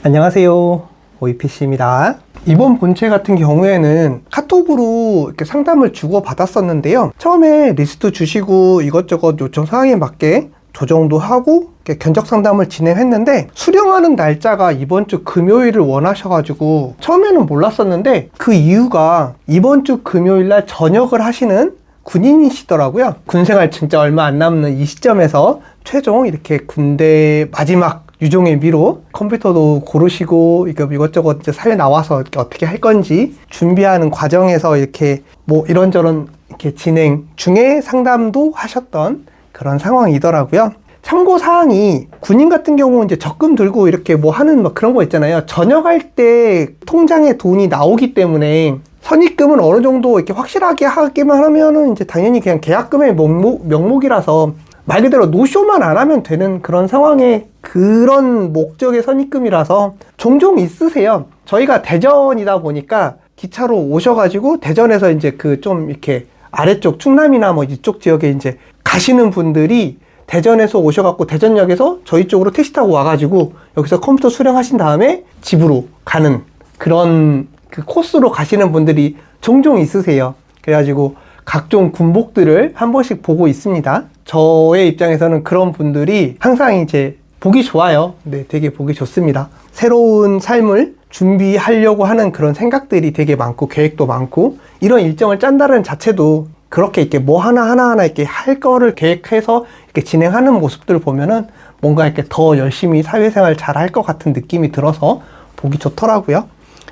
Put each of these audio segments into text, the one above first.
안녕하세요, OEPC입니다. 이번 본체 같은 경우에는 카톡으로 이렇게 상담을 주고 받았었는데요. 처음에 리스트 주시고 이것저것 요청 사항에 맞게 조정도 하고 견적 상담을 진행했는데, 수령하는 날짜가 이번 주 금요일을 원하셔가지고 처음에는 몰랐었는데, 그 이유가 이번 주 금요일 날 전역을 하시는 군인이시더라고요. 군생활 진짜 얼마 안 남는 이 시점에서 최종 이렇게 군대 마지막 유종의 미로 컴퓨터도 고르시고 이것저것 이제 사회 나와서 어떻게 할 건지 준비하는 과정에서 이렇게 뭐 이런저런 이렇게 진행 중에 상담도 하셨던 그런 상황이더라고요. 참고 사항이, 군인 같은 경우는 이제 적금 들고 이렇게 뭐 하는 뭐 그런 거 있잖아요. 전역할 때 통장에 돈이 나오기 때문에 선입금은 어느 정도 이렇게 확실하게 하기만 하면은 이제 당연히 그냥 계약금의 명목이라서 말 그대로 노쇼만 안 하면 되는 그런 상황에, 그런 목적의 선입금이라서 종종 있으세요. 저희가 대전이다 보니까 기차로 오셔가지고 대전에서 이제 그 좀 이렇게 아래쪽 충남이나 뭐 이쪽 지역에 이제 가시는 분들이 대전에서 오셔갖고 대전역에서 저희 쪽으로 택시 타고 와가지고 여기서 컴퓨터 수령하신 다음에 집으로 가는 그런 그 코스로 가시는 분들이 종종 있으세요. 그래가지고 각종 군복들을 한 번씩 보고 있습니다. 저의 입장에서는 그런 분들이 항상 이제 보기 좋아요. 네, 되게 보기 좋습니다. 새로운 삶을 준비하려고 하는 그런 생각들이 되게 많고 계획도 많고, 이런 일정을 짠다는 자체도 그렇게 이렇게 뭐 하나하나 이렇게 할 거를 계획해서 이렇게 진행하는 모습들을 보면은 뭔가 이렇게 더 열심히 사회생활 잘 할 것 같은 느낌이 들어서 보기 좋더라고요.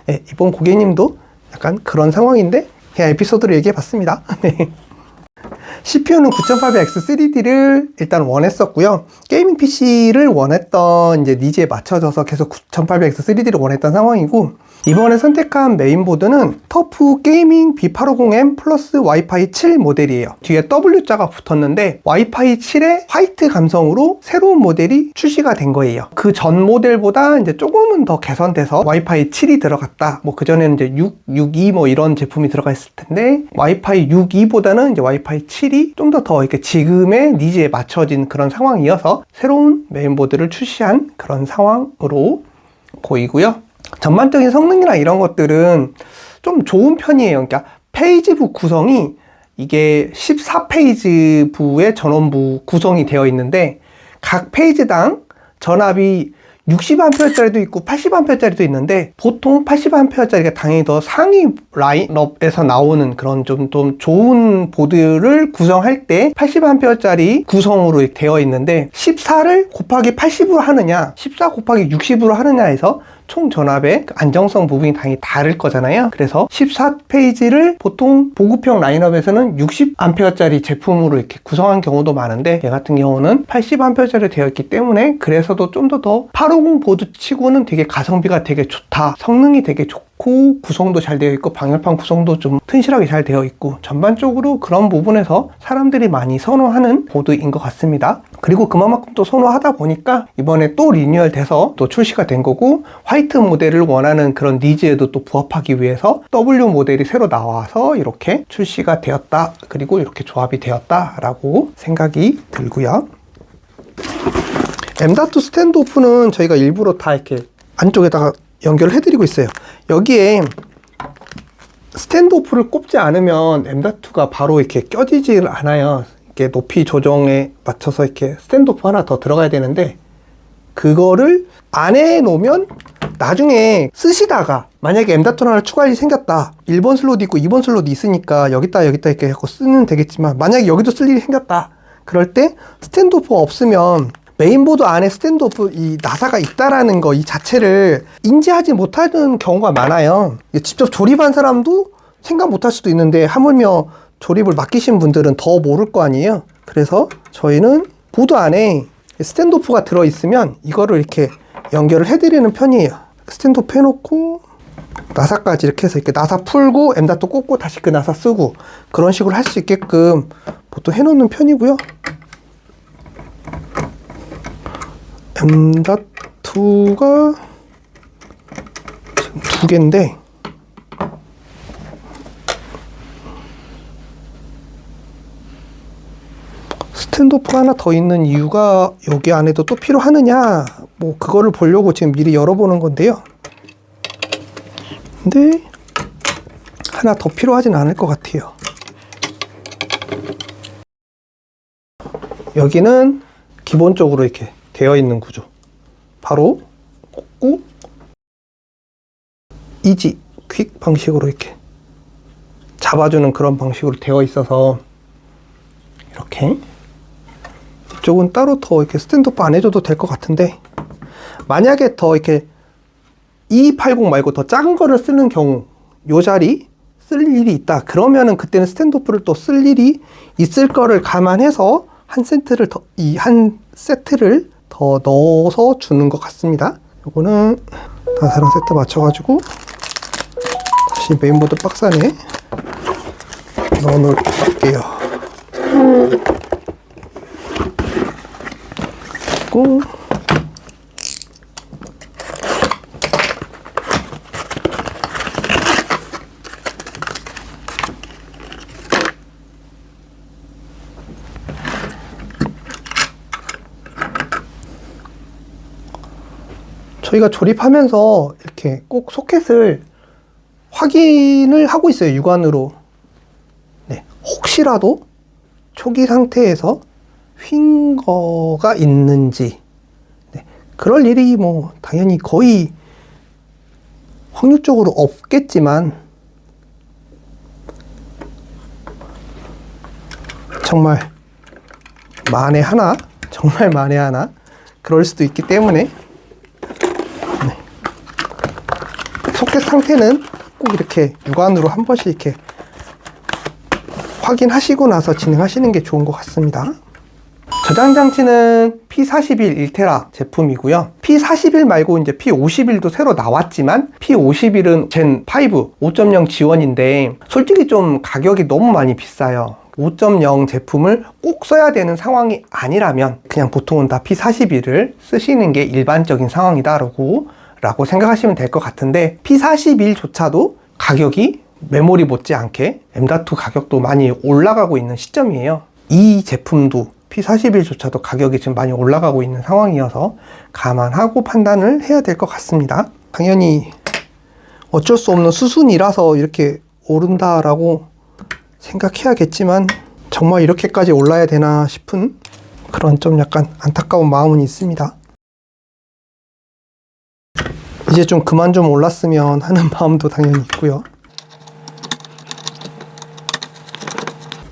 네, 이번 고객님도 약간 그런 상황인데 그냥 에피소드를 얘기해 봤습니다. 네. CPU는 9800X3D를 일단 원했었고요. 게이밍 PC를 원했던 이제 니즈에 맞춰져서 계속 9800X3D를 원했던 상황이고, 이번에 선택한 메인보드는 터프 게이밍 B850M 플러스 와이파이 7 모델이에요. 뒤에 W자가 붙었는데 와이파이 7의 화이트 감성으로 새로운 모델이 출시가 된 거예요. 그 전 모델보다 이제 조금은 더 개선돼서 와이파이 7이 들어갔다. 뭐 그전에는 이제 6.2 뭐 이런 제품이 들어가 있을 텐데, 와이파이 6.2보다는 이제 와이파이 7이 좀 더 이렇게 지금의 니즈에 맞춰진 그런 상황이어서 새로운 메인보드를 출시한 그런 상황으로 보이고요. 전반적인 성능이나 이런 것들은 좀 좋은 편이에요. 그러니까 페이지부 구성이 이게 14페이지부의 전원부 구성이 되어 있는데, 각 페이지당 전압이 60A짜리도 있고 80A짜리도 있는데, 보통 80A짜리가 당연히 더 상위 라인업에서 나오는 그런 좀 좋은 보드를 구성할 때 80A짜리 구성으로 되어 있는데, 14를 곱하기 80으로 하느냐 14 곱하기 60으로 하느냐 해서 총 전압의 안정성 부분이 당연히 다를 거잖아요. 그래서 14페이지를 보통 보급형 라인업에서는 60A짜리 제품으로 이렇게 구성한 경우도 많은데, 얘 같은 경우는 80A짜리 되어 있기 때문에 그래서도 좀 더 850 보드 치고는 되게 가성비가 되게 좋다, 성능이 되게 좋고 구성도 잘 되어 있고 방열판 구성도 좀 튼실하게 잘 되어 있고, 전반적으로 그런 부분에서 사람들이 많이 선호하는 보드인 것 같습니다. 그리고 그만큼 또 선호하다 보니까 이번에 또 리뉴얼 돼서 또 출시가 된 거고, 화이트 모델을 원하는 그런 니즈에도 또 부합하기 위해서 W 모델이 새로 나와서 이렇게 출시가 되었다, 그리고 이렇게 조합이 되었다 라고 생각이 들고요. M.2 스탠드오프는 저희가 일부러 다 이렇게 안쪽에다가 연결을 해드리고 있어요. 여기에 스탠드오프를 꼽지 않으면 M.2가 바로 이렇게 껴지질 않아요. 이렇게 높이 조정에 맞춰서 이렇게 스탠드오프 하나 더 들어가야 되는데, 그거를 안 해놓으면 나중에 쓰시다가 만약에 M.2 하나 추가 일이 생겼다, 1번 슬롯 있고 2번 슬롯 있으니까 여기다 이렇게 하고 쓰면 되겠지만, 만약에 여기도 쓸 일이 생겼다 그럴 때 스탠드오프가 없으면 메인보드 안에 스탠드오프 이 나사가 있다라는 거 이 자체를 인지하지 못하는 경우가 많아요. 직접 조립한 사람도 생각 못할 수도 있는데, 하물며 조립을 맡기신 분들은 더 모를 거 아니에요. 그래서 저희는 보드 안에 스탠드오프가 들어있으면 이거를 이렇게 연결을 해드리는 편이에요. 스탠드오프 해놓고 나사까지 이렇게 해서 이렇게 나사 풀고 M.2 꽂고 다시 그 나사 쓰고, 그런 식으로 할 수 있게끔 보통 해놓는 편이고요. M.2가 지금 2개인데, 스탠드오프 하나 더 있는 이유가 여기 안에도 또 필요하느냐 뭐 그거를 보려고 지금 미리 열어보는 건데요. 근데 하나 더 필요하진 않을 것 같아요. 여기는 기본적으로 이렇게 되어 있는 구조. 바로 꽂고 이지 퀵 방식으로 이렇게 잡아주는 그런 방식으로 되어 있어서 이렇게 이쪽은 따로 더 이렇게 스탠드업 안 해줘도 될 것 같은데, 만약에 더 이렇게 2280 말고 더 작은 거를 쓰는 경우 요 자리 쓸 일이 있다 그러면은 그때는 스탠드오프를 또 쓸 일이 있을 거를 감안해서 한 세트를 더 넣어서 주는 것 같습니다. 요거는 다사랑 세트 맞춰가지고 다시 메인보드 박스 안에 넣어 놓을게요. 그리고 저희가 조립하면서 이렇게 꼭 소켓을 확인을 하고 있어요, 육안으로. 네, 혹시라도 초기 상태에서 휜 거가 있는지. 네, 그럴 일이 뭐 당연히 거의 확률적으로 없겠지만 정말 만에 하나 그럴 수도 있기 때문에 소켓 상태는 꼭 이렇게 육안으로 한 번씩 이렇게 확인하시고 나서 진행하시는 게 좋은 것 같습니다. 저장 장치는 P41 1테라 제품이고요. P41 말고 이제 P51도 새로 나왔지만 P51은 젠 5 5.0 지원인데 솔직히 좀 가격이 너무 많이 비싸요. 5.0 제품을 꼭 써야 되는 상황이 아니라면 그냥 보통은 다 P41을 쓰시는 게 일반적인 상황이다라고 생각하시면 될 것 같은데, P41조차도 가격이 메모리 못지않게 M.2 가격도 많이 올라가고 있는 시점이에요. 이 제품도 P41조차도 가격이 지금 많이 올라가고 있는 상황이어서 감안하고 판단을 해야 될 것 같습니다. 당연히 어쩔 수 없는 수순이라서 이렇게 오른다라고 생각해야겠지만 정말 이렇게까지 올라야 되나 싶은 그런 좀 약간 안타까운 마음은 있습니다. 이제 좀 그만 좀 올랐으면 하는 마음도 당연히 있고요.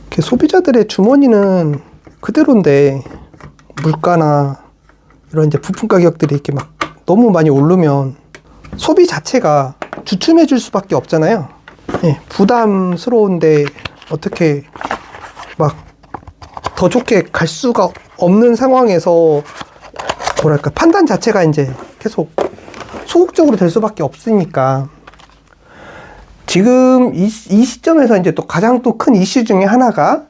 이렇게 소비자들의 주머니는 그대로인데 물가나 이런 이제 부품 가격들이 이렇게 막 너무 많이 오르면 소비 자체가 주춤해질 수밖에 없잖아요. 네, 부담스러운데 어떻게 막 더 좋게 갈 수가 없는 상황에서 뭐랄까 판단 자체가 이제 계속 소극적으로 될 수밖에 없으니까 지금 이 시점에서 이제 또 가장 또 큰 이슈 중에 하나가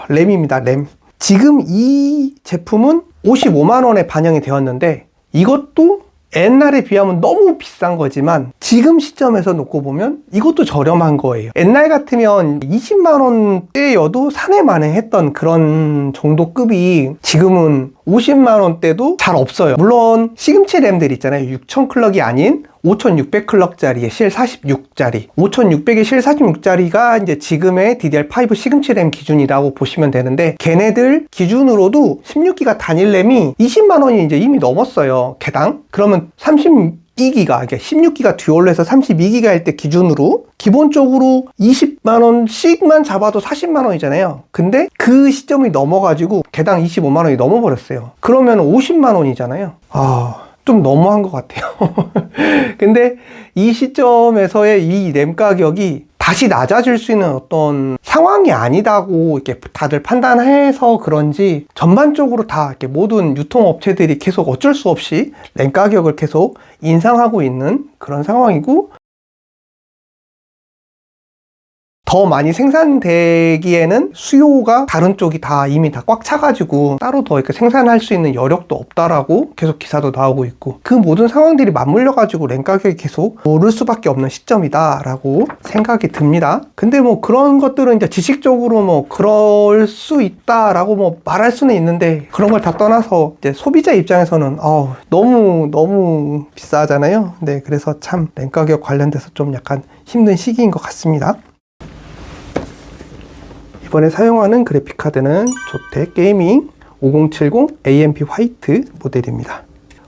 램입니다. 램. 지금 이 제품은 55만 원에 반영이 되었는데 이것도 옛날에 비하면 너무 비싼 거지만 지금 시점에서 놓고 보면 이것도 저렴한 거예요. 옛날 같으면 20만 원대여도 사내만에 했던 그런 정도 급이 지금은 50만 원대도 잘 없어요. 물론 시금치 램들 있잖아요. 6000 클럭이 아닌 5600 클럭짜리의 실 46짜리 5600의 실 46짜리가 이제 지금의 DDR5 시금치 램 기준이라고 보시면 되는데, 걔네들 기준으로도 16기가 단일 램이 20만 원이 이제 이미 넘었어요, 개당. 그러면 32기가, 그러니까 16기가 듀얼로 해서 32기가일 때 기준으로 기본적으로 20만 원씩만 잡아도 40만 원이잖아요. 근데 그 시점이 넘어가지고 개당 25만 원이 넘어버렸어요. 그러면 50만 원이잖아요. 좀 너무한 것 같아요. 근데 이 시점에서의 이 램 가격이 다시 낮아질 수 있는 어떤 상황이 아니다고 이렇게 다들 판단해서 그런지 전반적으로 다 이렇게 모든 유통업체들이 계속 어쩔 수 없이 램 가격을 계속 인상하고 있는 그런 상황이고, 더 많이 생산되기에는 수요가 다른 쪽이 다 이미 다 꽉 차가지고 따로 더 이렇게 생산할 수 있는 여력도 없다라고 계속 기사도 나오고 있고, 그 모든 상황들이 맞물려 가지고 램 가격이 계속 오를 수밖에 없는 시점이다라고 생각이 듭니다. 근데 뭐 그런 것들은 이제 지식적으로 뭐 그럴 수 있다라고 뭐 말할 수는 있는데, 그런 걸 다 떠나서 이제 소비자 입장에서는 너무 비싸잖아요. 네, 그래서 참 램 가격 관련돼서 좀 약간 힘든 시기인 것 같습니다. 이번에 사용하는 그래픽카드는 조텍 게이밍 5070 AMP 화이트 모델입니다.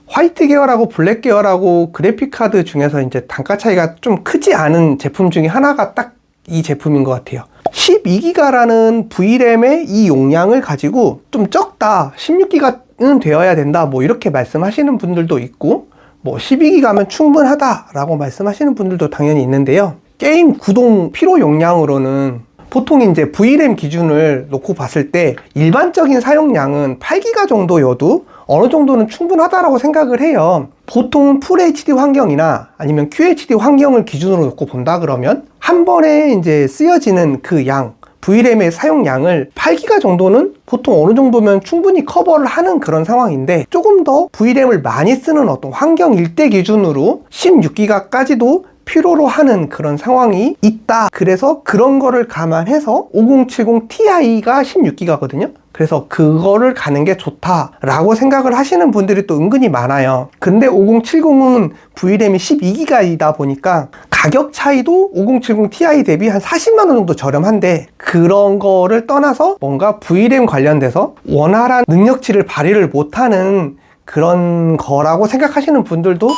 화이트 계열하고 블랙 계열하고 그래픽카드 중에서 이제 단가 차이가 좀 크지 않은 제품 중에 하나가 딱 이 제품인 것 같아요. 12기가라는 VRAM의 이 용량을 가지고 좀 적다, 16기가는 되어야 된다, 뭐 이렇게 말씀하시는 분들도 있고, 뭐 12기가면 충분하다라고 말씀하시는 분들도 당연히 있는데요. 게임 구동 필요 용량으로는 보통 이제 VRAM 기준을 놓고 봤을 때 일반적인 사용량은 8기가 정도여도 어느 정도는 충분하다라고 생각을 해요. 보통 FHD 환경이나 아니면 QHD 환경을 기준으로 놓고 본다 그러면 한 번에 이제 쓰여지는 그 양, VRAM의 사용량을 8기가 정도는 보통 어느 정도면 충분히 커버를 하는 그런 상황인데, 조금 더 VRAM을 많이 쓰는 어떤 환경일 때 기준으로 16기가까지도 필요로 하는 그런 상황이 있다. 그래서 그런 거를 감안해서 5070 Ti가 16기가거든요. 그래서 그거를 가는 게 좋다라고 생각을 하시는 분들이 또 은근히 많아요. 근데 5070은 VRAM이 12기가이다 보니까 가격 차이도 5070 Ti 대비 한 40만원 정도 저렴한데, 그런 거를 떠나서 뭔가 VRAM 관련돼서 원활한 능력치를 발휘를 못하는 그런 거라고 생각하시는 분들도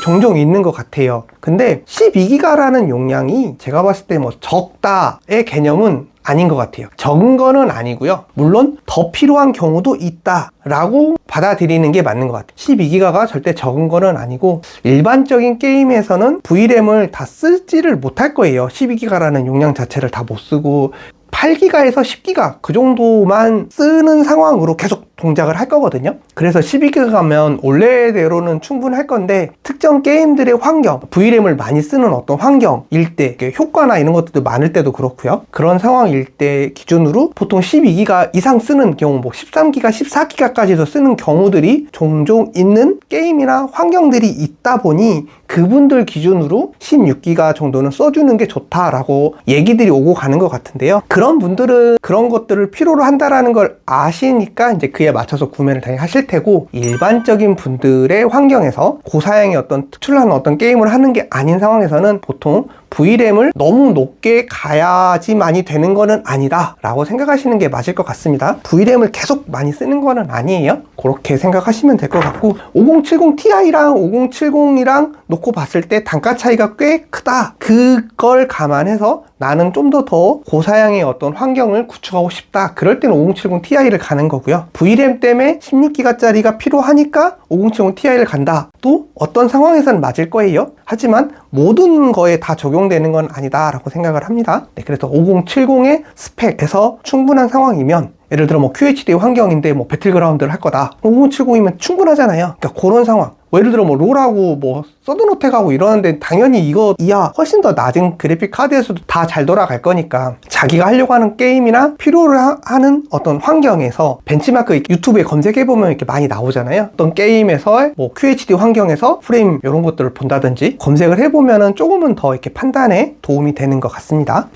종종 있는 것 같아요. 근데 12기가라는 용량이 제가 봤을 때 뭐 적다의 개념은 아닌 것 같아요. 적은 거는 아니고요. 물론 더 필요한 경우도 있다라고 받아들이는 게 맞는 것 같아요. 12기가가 절대 적은 거는 아니고, 일반적인 게임에서는 VRAM을 다 쓰지를 못할 거예요. 12기가라는 용량 자체를 다 못 쓰고 8기가에서 10기가 그 정도만 쓰는 상황으로 계속 동작을 할 거거든요. 그래서 12기가면 원래대로는 충분할 건데, 특정 게임들의 환경, VRAM을 많이 쓰는 어떤 환경일 때, 효과나 이런 것들도 많을 때도 그렇고요. 그런 상황일 때 기준으로 보통 12기가 이상 쓰는 경우, 뭐 13기가, 14기가까지도 쓰는 경우들이 종종 있는 게임이나 환경들이 있다 보니, 그분들 기준으로 16기가 정도는 써주는 게 좋다라고 얘기들이 오고 가는 것 같은데요. 그런 분들은 그런 것들을 필요로 한다라는 걸 아시니까 이제 그에 맞춰서 구매를 당연히 하실 테고, 일반적인 분들의 환경에서 고사양의 어떤 특출난 어떤 게임을 하는 게 아닌 상황에서는 보통 VRAM을 너무 높게 가야지만이 되는 거는 아니다 라고 생각하시는 게 맞을 것 같습니다. VRAM을 계속 많이 쓰는 거는 아니에요. 그렇게 생각하시면 될 것 같고, 5070 Ti랑 5070이랑 놓고 봤을 때 단가 차이가 꽤 크다, 그걸 감안해서 나는 좀 더 고사양의 어떤 환경을 구축하고 싶다, 그럴 때는 5070 Ti를 가는 거고요. VRAM 때문에 16기가짜리가 필요하니까 5070 Ti를 간다, 또 어떤 상황에서는 맞을 거예요. 하지만 모든 거에 다 적용되는 건 아니다 라고 생각을 합니다. 네, 그래서 5070의 스펙에서 충분한 상황이면, 예를 들어 뭐 QHD 환경인데 뭐 배틀그라운드를 할 거다, 5070이면 충분하잖아요. 그러니까 그런 상황, 예를 들어 뭐 롤하고 뭐 서든어택하고 이러는데 당연히 이거 이하 훨씬 더 낮은 그래픽 카드에서도 다 잘 돌아갈 거니까, 자기가 하려고 하는 게임이나 필요로 하는 어떤 환경에서 벤치마크 유튜브에 검색해보면 이렇게 많이 나오잖아요. 어떤 게임에서 뭐 QHD 환경에서 프레임 이런 것들을 본다든지 검색을 해보면은 조금은 더 이렇게 판단에 도움이 되는 것 같습니다.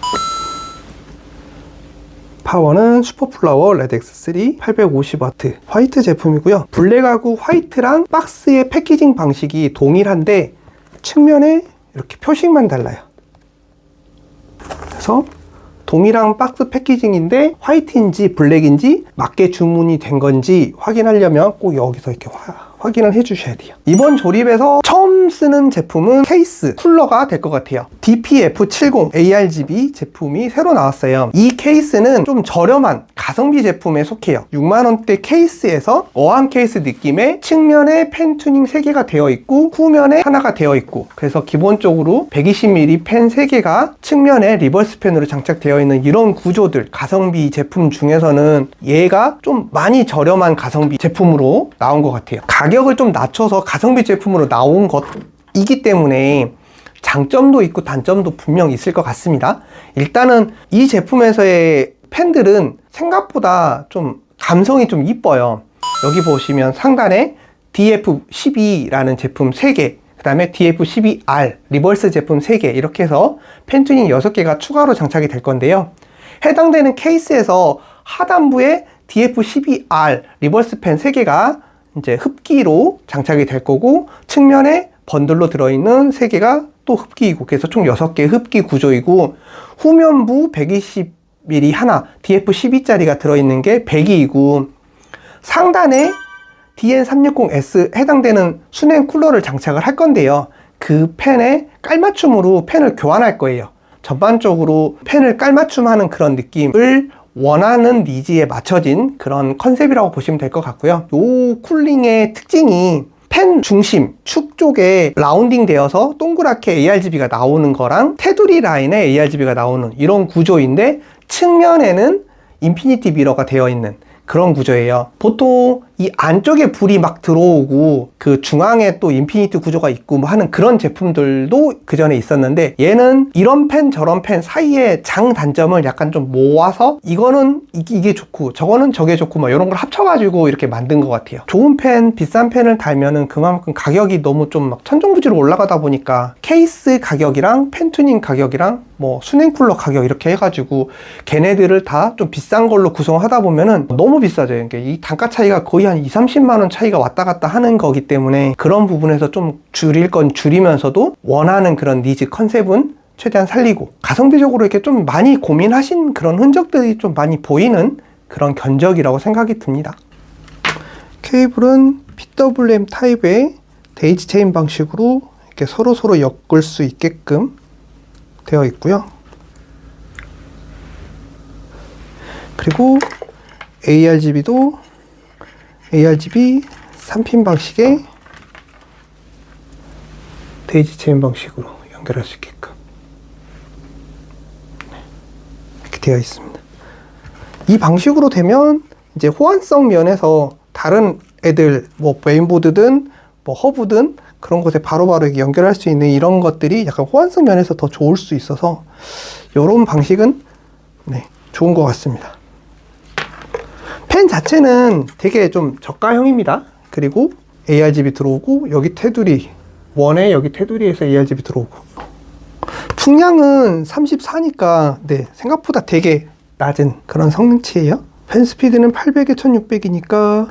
파워는 슈퍼플라워 레드X3 850W 화이트 제품이고요. 블랙하고 화이트랑 박스의 패키징 방식이 동일한데 측면에 이렇게 표식만 달라요. 그래서 동일한 박스 패키징인데 화이트인지 블랙인지 맞게 주문이 된 건지 확인하려면 꼭 여기서 이렇게 확인을 해주셔야 돼요. 이번 조립에서 처음 쓰는 제품은 케이스 쿨러가 될 것 같아요. DPF70 ARGB 제품이 새로 나왔어요. 이 케이스는 좀 저렴한 가성비 제품에 속해요. 6만원대 케이스에서 어항 케이스 느낌의 측면에 펜 튜닝 3개가 되어 있고 후면에 하나가 되어 있고, 그래서 기본적으로 120mm 펜 3개가 측면에 리버스 펜으로 장착되어 있는 이런 구조들, 가성비 제품 중에서는 얘가 좀 많이 저렴한 가성비 제품으로 나온 것 같아요. 가격을 좀 낮춰서 가성비 제품으로 나온 것이기 때문에 장점도 있고 단점도 분명 있을 것 같습니다. 일단은 이 제품에서의 펜들은 생각보다 좀 감성이 좀 이뻐요. 여기 보시면 상단에 DF12라는 제품 3개, 그 다음에 DF12R 리버스 제품 3개, 이렇게 해서 펜 튜닝 6개가 추가로 장착이 될 건데요. 해당되는 케이스에서 하단부에 DF12R 리버스 펜 3개가 이제 흡기로 장착이 될 거고, 측면에 번들로 들어있는 3개가 또 흡기이고, 그래서 총 6개의 흡기 구조이고, 후면부 120mm 하나 DF12짜리가 들어있는 게 100이고, 상단에 DN360S 해당되는 순행 쿨러를 장착을 할 건데요. 그 펜에 깔맞춤으로 펜을 교환할 거예요. 전반적으로 펜을 깔맞춤하는 그런 느낌을 원하는 니즈에 맞춰진 그런 컨셉이라고 보시면 될 것 같고요. 이 쿨링의 특징이 펜 중심, 축 쪽에 라운딩 되어서 동그랗게 ARGB가 나오는 거랑 테두리 라인에 ARGB가 나오는 이런 구조인데, 측면에는 인피니티 미러가 되어 있는 그런 구조예요. 보통 이 안쪽에 불이 막 들어오고 그 중앙에 또 인피니티 구조가 있고 뭐 하는 그런 제품들도 그 전에 있었는데, 얘는 이런 펜 저런 펜 사이에 장단점을 약간 좀 모아서 이거는 이게 좋고 저거는 저게 좋고 뭐 이런 걸 합쳐가지고 이렇게 만든 것 같아요. 좋은 펜, 비싼 펜을 달면은 그만큼 가격이 너무 좀 막 천정부지로 올라가다 보니까 케이스 가격이랑 펜 튜닝 가격이랑 뭐 순행 쿨러 가격 이렇게 해가지고 걔네들을 다 좀 비싼 걸로 구성하다 보면은 너무 비싸져요. 그러니까 이 단가 차이가 거의 한 20-30만 원 차이가 왔다 갔다 하는 거기 때문에, 그런 부분에서 좀 줄일 건 줄이면서도 원하는 그런 니즈 컨셉은 최대한 살리고, 가성비적으로 이렇게 좀 많이 고민하신 그런 흔적들이 좀 많이 보이는 그런 견적이라고 생각이 듭니다. 케이블은 PWM 타입의 데이지 체인 방식으로 이렇게 서로 엮을 수 있게끔 되어 있고요. 그리고 ARGB도 ARGB 3핀 방식의 데이지 체인 방식으로 연결할 수 있게끔 이렇게 되어 있습니다. 이 방식으로 되면 이제 호환성 면에서 다른 애들 뭐 메인보드든 뭐 허브든 그런 곳에 바로바로 이렇게 연결할 수 있는 이런 것들이 약간 호환성 면에서 더 좋을 수 있어서 이런 방식은 좋은 것 같습니다. 펜 자체는 되게 좀 저가형입니다. 그리고 ARGB 들어오고, 여기 테두리 원에 여기 테두리에서 ARGB 들어오고, 풍량은 34니까 생각보다 되게 낮은 그런 성능치예요. 펜 스피드는 800에 1600이니까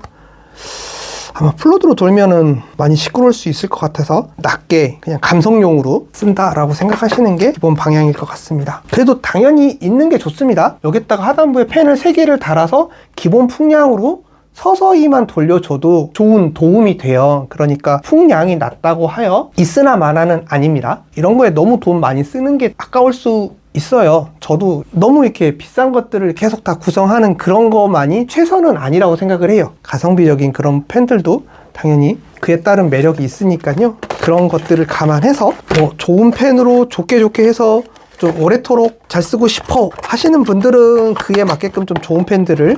아마 플로드로 돌면은 많이 시끄러울 수 있을 것 같아서 낮게 그냥 감성용으로 쓴다라고 생각하시는 게 기본 방향일 것 같습니다. 그래도 당연히 있는 게 좋습니다. 여기다가 하단부에 펜을 3개를 달아서 기본 풍량으로 서서히만 돌려줘도 좋은 도움이 돼요. 그러니까 풍량이 낮다고 하여 있으나 마나는 아닙니다. 이런 거에 너무 돈 많이 쓰는 게 아까울 수 있어요. 저도 너무 이렇게 비싼 것들을 계속 다 구성하는 그런 것만이 최선은 아니라고 생각을 해요. 가성비적인 그런 펜들도 당연히 그에 따른 매력이 있으니까요. 그런 것들을 감안해서 뭐 좋은 펜으로 좋게 해서 좀 오래도록 잘 쓰고 싶어 하시는 분들은 그에 맞게끔 좀 좋은 펜들을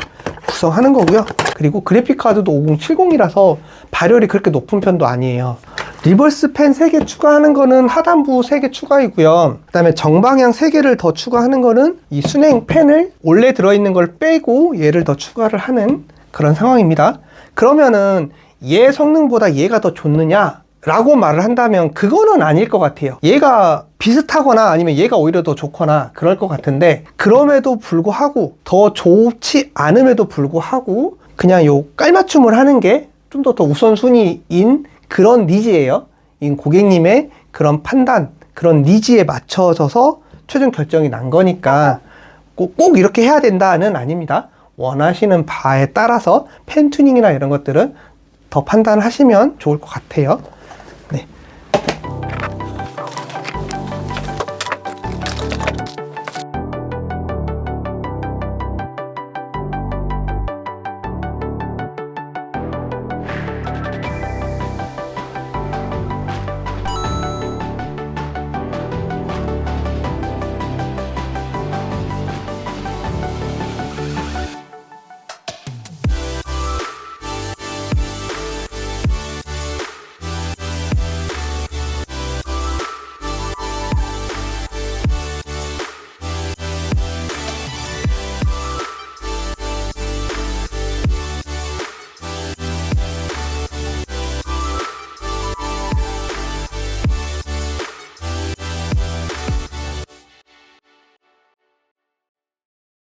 구성하는 거고요. 그리고 그래픽카드도 5070이라서 발열이 그렇게 높은 편도 아니에요. 리버스 펜 3개 추가하는 거는 하단부 3개 추가이고요. 그 다음에 정방향 3개를 더 추가하는 거는 이 순행 펜을 원래 들어있는 걸 빼고 얘를 더 추가를 하는 그런 상황입니다. 그러면은 얘 성능보다 얘가 더 좋느냐 라고 말을 한다면 그거는 아닐 것 같아요. 얘가 비슷하거나 아니면 얘가 오히려 더 좋거나 그럴 것 같은데, 그럼에도 불구하고 더 좋지 않음에도 불구하고 그냥 요 깔맞춤을 하는 게 좀 더 우선순위인 그런 니즈예요. 이 고객님의 그런 판단, 그런 니즈에 맞춰져서 최종 결정이 난 거니까 꼭 이렇게 해야 된다는 아닙니다. 원하시는 바에 따라서 펜 튜닝이나 이런 것들은 더 판단하시면 좋을 것 같아요.